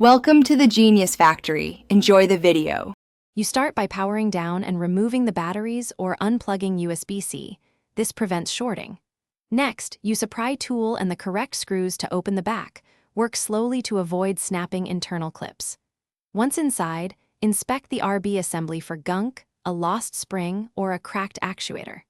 Welcome to the Genius Factory. Enjoy the video. You start by powering down and removing the batteries or unplugging USB-C. This prevents shorting. Next, use a pry tool and the correct screws to open the back. Work slowly to avoid snapping internal clips. Once inside, inspect the RB assembly for gunk, a lost spring, or a cracked actuator.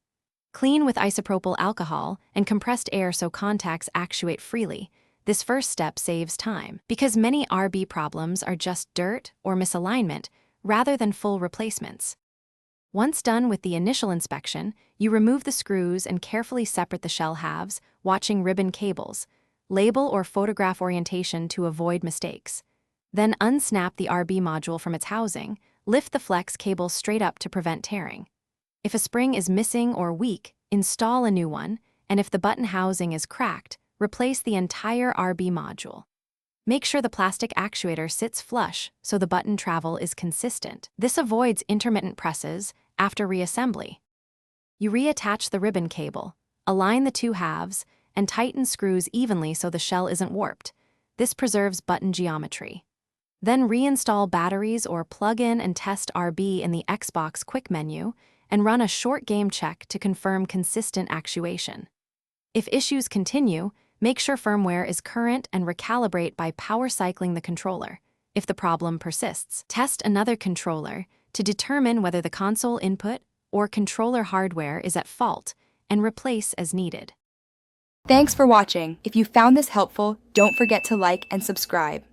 Clean with isopropyl alcohol and compressed air so contacts actuate freely. This first step saves time, because many RB problems are just dirt or misalignment rather than full replacements. Once done with the initial inspection, you remove the screws and carefully separate the shell halves, watching ribbon cables. Label or photograph orientation to avoid mistakes. Then unsnap the RB module from its housing, lift the flex cable straight up to prevent tearing. If a spring is missing or weak, install a new one, and if the button housing is cracked, replace the entire RB module. Make sure the plastic actuator sits flush so the button travel is consistent. This avoids intermittent presses after reassembly. You reattach the ribbon cable, align the two halves, and tighten screws evenly so the shell isn't warped. This preserves button geometry. Then reinstall batteries or plug in and test RB in the Xbox quick menu and run a short game check to confirm consistent actuation. If issues continue, make sure firmware is current and recalibrate by power cycling the controller. If the problem persists, test another controller to determine whether the console input or controller hardware is at fault and replace as needed. Thanks for watching. If you found this helpful, don't forget to like and subscribe.